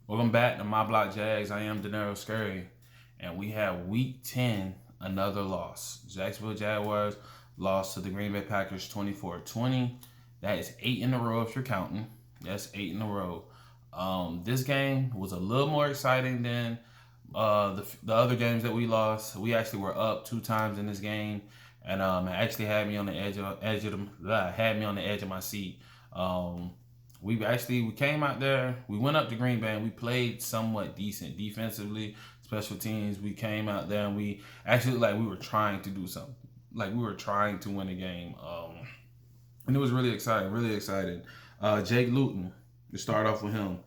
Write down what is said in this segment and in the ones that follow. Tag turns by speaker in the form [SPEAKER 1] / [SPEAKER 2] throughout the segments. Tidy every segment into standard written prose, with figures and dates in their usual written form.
[SPEAKER 1] Welcome back to My Block Jags. I am Denaro Scurry, and we have Week 10, another loss. Jacksonville Jaguars lost to the Green Bay Packers 24-20. That is 8 in a row if you're counting. That's 8 in a row. This game was a little more exciting than the other games that we lost. We actually were up 2 times in this game, and it actually had me on the had me on the edge of my seat. Um, we came out there, we went up to Green Bay, and we played somewhat decent defensively, special teams. We came out there and we actually like we were trying to do something, like we were trying to win a game, and it was really exciting, really exciting. Jake Luton, to start off with him.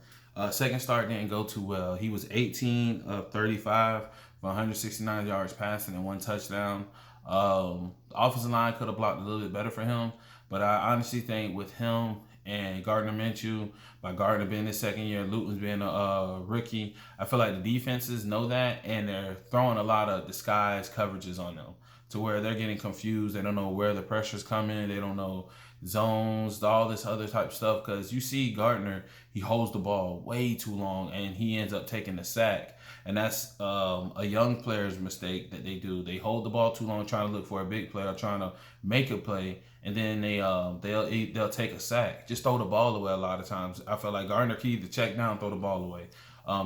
[SPEAKER 1] Second start didn't go too well. He was 18 of 35 for 169 yards passing and 1 touchdown. The offensive line could have blocked a little bit better for him, but I honestly think with him and Gardner Minshew, by Gardner being his second year, Luton's being a rookie, I feel like the defenses know that, and they're throwing a lot of disguised coverages on them to where they're getting confused. They don't know where the pressure's coming. They don't know zones, all this other type of stuff. Because you see Gardner, he holds the ball way too long, and he ends up taking the sack. And that's a young player's mistake that they do. They hold the ball too long, trying to look for a big player, trying to make a play, and then they'll take a sack. Just throw the ball away a lot of times. I feel like Gardner key to check down, throw the ball away.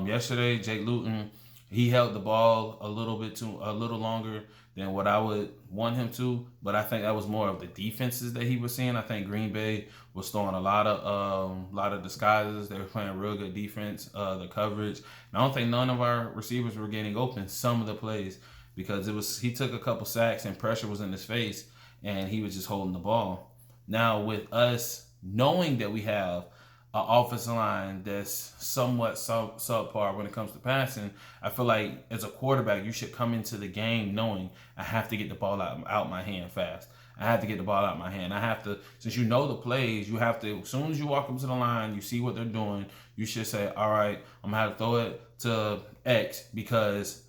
[SPEAKER 1] Yesterday, Jake Luton, he held the ball a little longer than what I would want him to, but I think that was more of the defenses that he was seeing. I think Green Bay was throwing a lot of disguises. They were playing real good defense, the coverage. And I don't think none of our receivers were getting open some of the plays because he took a couple sacks and pressure was in his face, and he was just holding the ball. Now with us knowing that we have an offensive line that's somewhat subpar when it comes to passing, I feel like as a quarterback, you should come into the game knowing I have to get the ball out my hand fast. I have to get the ball out my hand. I have to, since you know the plays, you have to, as soon as you walk up to the line, you see what they're doing, you should say, all right, I'm going to have to throw it to X because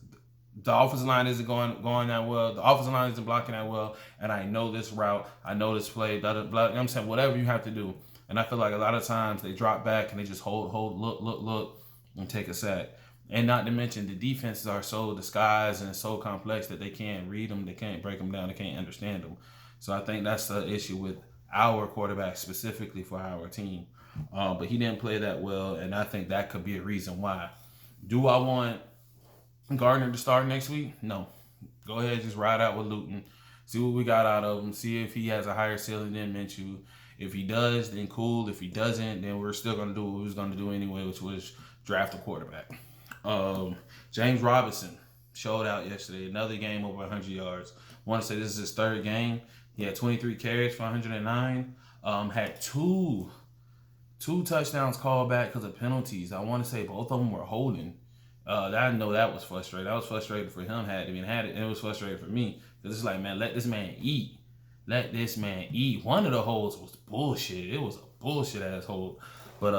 [SPEAKER 1] the offensive line isn't going that well. The offensive line isn't blocking that well, and I know this route. I know this play. Blah, blah, blah. You know what I'm saying? Whatever you have to do. And I feel like a lot of times they drop back and they just hold, look, and take a sack. And not to mention the defenses are so disguised and so complex that they can't read them, they can't break them down, they can't understand them. So I think that's the issue with our quarterback specifically for our team. But he didn't play that well, and I think that could be a reason why. Do I want Gardner to start next week? No. Go ahead, just ride out with Luton. See what we got out of him. See if he has a higher ceiling than Minshew. If he does, then cool. If he doesn't, then we're still gonna do what we was gonna do anyway, which was draft a quarterback. James Robinson showed out yesterday. Another game over 100 yards. I want to say this is his third game. He had 23 carries for 109. Had two touchdowns called back because of penalties. I want to say both of them were holding. I know that was frustrating. I was frustrated for him, and it was frustrating for me because it's like, man, let this man eat. Let this man eat. One of the holds was bullshit. It was a bullshit ass hold, but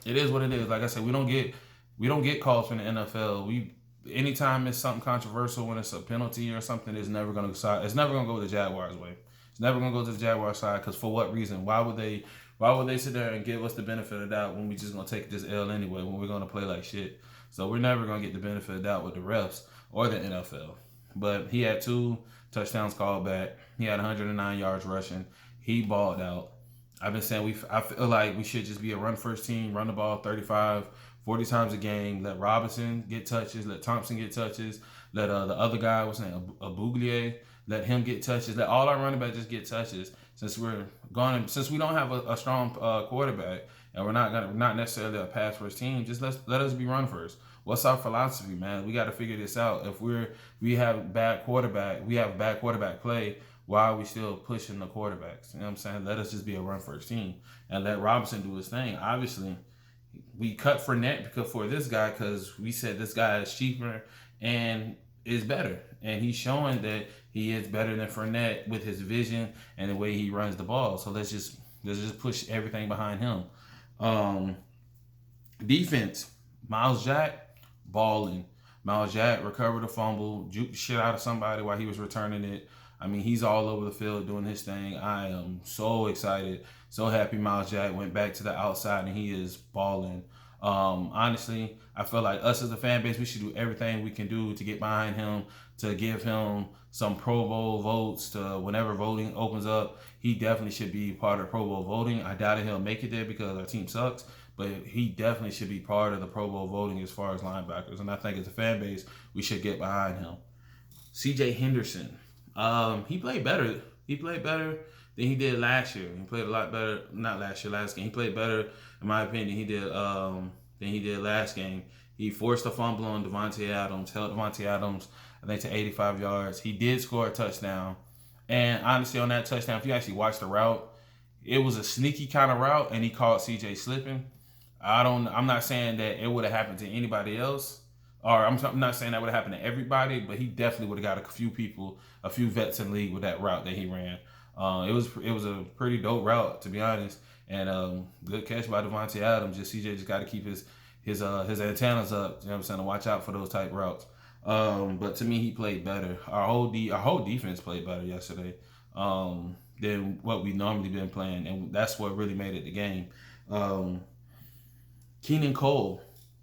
[SPEAKER 1] it is what it is. Like I said, we don't get calls from the NFL. Anytime it's something controversial, when it's a penalty or something, it's never gonna go the Jaguars' way. It's never gonna go to the Jaguars' side because for what reason? Why would they sit there and give us the benefit of the doubt when we just gonna take this L anyway? When we're gonna play like shit? So we're never gonna get the benefit of the doubt with the refs or the NFL. But he had 2 touchdowns called back. He had 109 yards rushing. He balled out. I've been saying I feel like we should just be a run first team, run the ball 35, 40 times a game. Let Robinson get touches. Let Thompson get touches. Let the other guy, what's his name, Abuglier, let him get touches. Let all our running backs just get touches. Since we don't have a strong quarterback and we're not necessarily a pass first team, just let us be run first. What's our philosophy, man? We got to figure this out. If we have bad quarterback play, why are we still pushing the quarterbacks? You know what I'm saying? Let us just be a run first team and let Robinson do his thing. Obviously, we cut Fournette for this guy because we said this guy is cheaper and is better, and he's showing that he is better than Fournette with his vision and the way he runs the ball. So let's just push everything behind him. Defense, Miles Jack balling. Miles Jack recovered a fumble, juked the shit out of somebody while he was returning it. I mean, he's all over the field doing his thing. I am so excited, so happy Miles Jack went back to the outside and he is balling. Honestly, I feel like us as a fan base, we should do everything we can do to get behind him, to give him some Pro Bowl votes. To whenever voting opens up, he definitely should be part of Pro Bowl voting. I doubt he'll make it there because our team sucks, but he definitely should be part of the Pro Bowl voting as far as linebackers. And I think as a fan base, we should get behind him. C.J. Henderson, he played better. He played better than he did last year. He played a lot better. Not last year, last game. He played better, in my opinion, than he did last game. He forced a fumble on Davante Adams, held Davante Adams, I think, to 85 yards. He did score a touchdown. And honestly, on that touchdown, if you actually watch the route, it was a sneaky kind of route, and he caught CJ slipping. I'm not saying that it would have happened to anybody else, or I'm not saying that would have happened to everybody, but he definitely would have got a few people, a few vets in the league with that route that he ran. It was a pretty dope route, to be honest, and good catch by Davante Adams. CJ just got to keep his antennas up. You know what I'm saying, to watch out for those type routes. But to me, he played better. Our whole defense played better yesterday than what we normally been playing, and that's what really made it the game. Keenan Cole,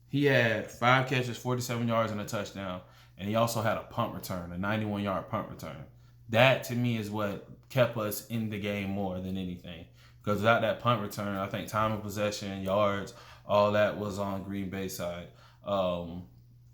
[SPEAKER 1] he had 5 catches, 47 yards, and a touchdown, and he also had a punt return, a 91-yard punt return. That to me is what kept us in the game more than anything. Because without that punt return, I think time of possession, yards, all that was on Green Bay side.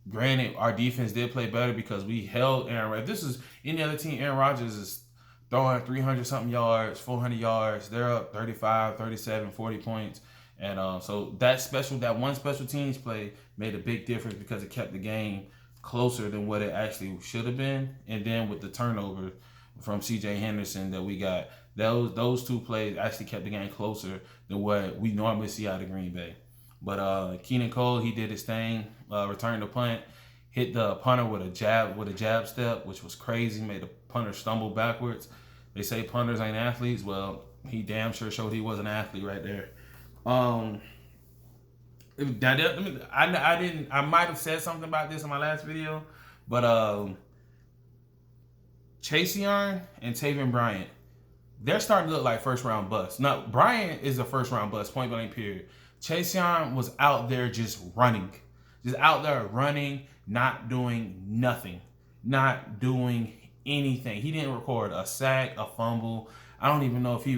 [SPEAKER 1] Granted, our defense did play better because we held Aaron Rodgers. If this is any other team, Aaron Rodgers is throwing 300-something yards, 400 yards. They're up 35, 37, 40 points. And so that one special teams play made a big difference because it kept the game closer than what it actually should have been. And then with the turnover from C.J. Henderson that we got, those two plays actually kept the game closer than what we normally see out of Green Bay. But Keenan Cole, he did his thing, returned the punt, hit the punter with a jab step, which was crazy, made the punter stumble backwards. They say punters ain't athletes. Well, he damn sure showed he was an athlete right there. I might have said something about this in my last video, but Chase Young and Taven Bryan, they're starting to look like first round busts. Now, Bryan is a first round bust, point blank period. Chase Young was out there just running, not doing nothing, not doing anything. He didn't record a sack, a fumble. I don't even know if he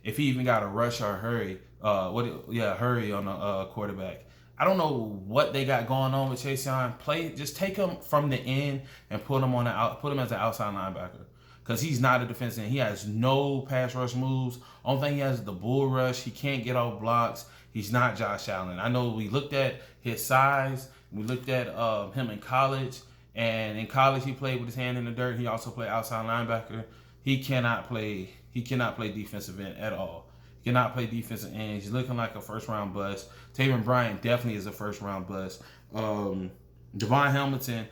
[SPEAKER 1] even got a rush or a hurry. Hurry on the quarterback. I don't know what they got going on with Chase Young. Just take him from the end and put him as an outside linebacker. Because he's not a defensive end. He has no pass rush moves. Only thing he has is the bull rush. He can't get off blocks. He's not Josh Allen. I know we looked at his size. We looked at him in college. And in college, he played with his hand in the dirt. He also played outside linebacker. He cannot play defensive end at all. He cannot play defensive end. He's looking like a first-round bust. Taven Bryan definitely is a first-round bust. Devon Hamilton,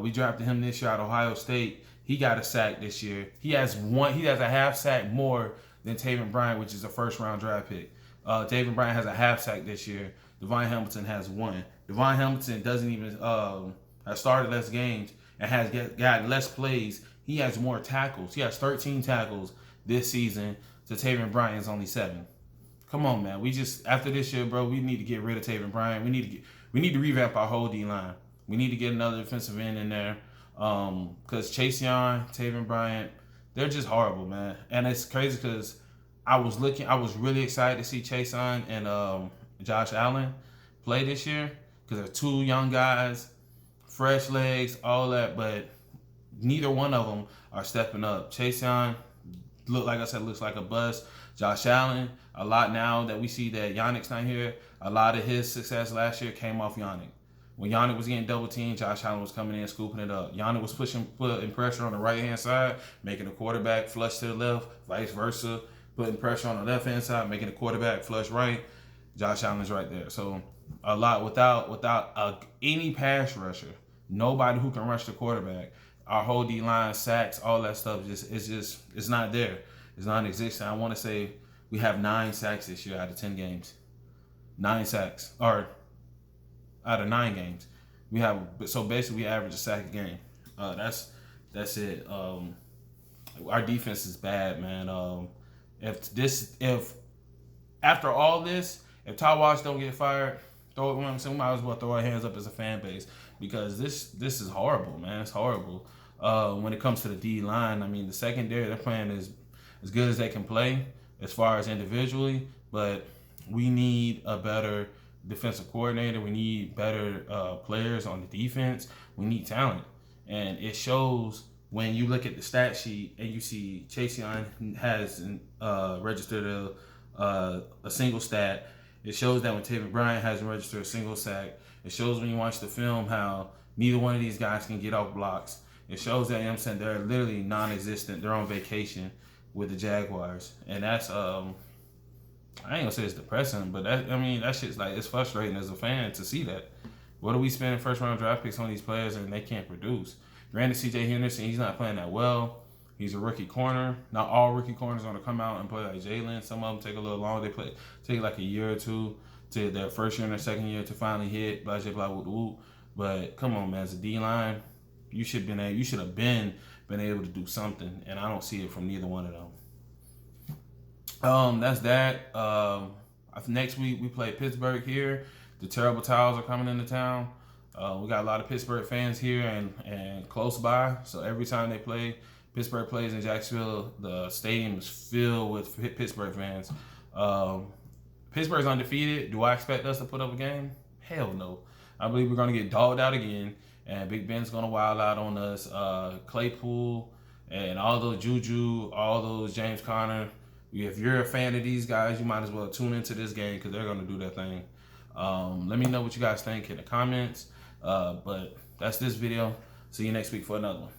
[SPEAKER 1] we drafted him this year at Ohio State. He got a sack this year. He has a half sack more than Taven Bryan, which is a first-round draft pick. Taven Bryan has a half sack this year. Devon Hamilton has 1. Devon Hamilton doesn't even has started less games and has got less plays. He has more tackles. He has 13 tackles this season. To Taven Bryan's only 7. Come on, man. After this year, bro, we need to get rid of Taven Bryan. We need to revamp our whole D line. We need to get another defensive end in there. Because Chase Young, Taven Bryan, they're just horrible, man. And it's crazy because I was really excited to see Chase Young and Josh Allen play this year because they're 2 young guys, fresh legs, all that, but neither one of them are stepping up. Chase Young, looks like a bust. Josh Allen, a lot now that we see that Yannick's not here, a lot of his success last year came off Yannick. When Yannick was getting double teamed, Josh Allen was coming in, scooping it up. Yannick was putting pressure on the right-hand side, making the quarterback flush to the left, vice versa, putting pressure on the left-hand side, making the quarterback flush right. Josh Allen's right there. So a lot without any pass rusher, nobody who can rush the quarterback. Our whole D-line, sacks, all that stuff, it's not there. It's non-existent. I want to say we have 9 sacks this year out of 10 games. 9 sacks. Or out of 9 games. So basically we average a sack a game. That's it. Our defense is bad, man. If after all this, If Todd Wash don't get fired, throw it. We might as well throw our hands up as a fan base because this is horrible, man. It's horrible. When it comes to the D line, I mean, the secondary they're playing is as good as they can play as far as individually, but we need a better defensive coordinator. We need better players on the defense. We need talent, and it shows when you look at the stat sheet and you see Chase Young has registered a single stat. It shows that when Taven Bryan hasn't registered a single sack. It shows when you watch the film how neither one of these guys can get off blocks. It shows that, you know what I'm saying, they're literally non-existent. They're on vacation with the Jaguars. And that's, I ain't gonna say it's depressing, but that shit's like, it's frustrating as a fan to see that. What are we spending first round draft picks on these players and they can't produce? Granted, CJ Henderson, he's not playing that well. He's a rookie corner. Not all rookie corners are going to come out and play like Jalen. Some of them take a little longer. They take like a year or two to their first year and their second year to finally hit. Blah, blah, blah, whoop. But come on, man. As a D-line, you should have been able to do something. And I don't see it from neither one of them. That's that. Next week, we play Pittsburgh here. The Terrible Towels are coming into town. We got a lot of Pittsburgh fans here and close by. So every time Pittsburgh plays in Jacksonville, the stadium is filled with Pittsburgh fans. Pittsburgh's undefeated. Do I expect us to put up a game? Hell no. I believe we're going to get dogged out again, and Big Ben's going to wild out on us. Claypool and all those Juju, all those James Conner. If you're a fan of these guys, you might as well tune into this game because they're going to do their thing. Let me know what you guys think in the comments. But that's this video. See you next week for another one.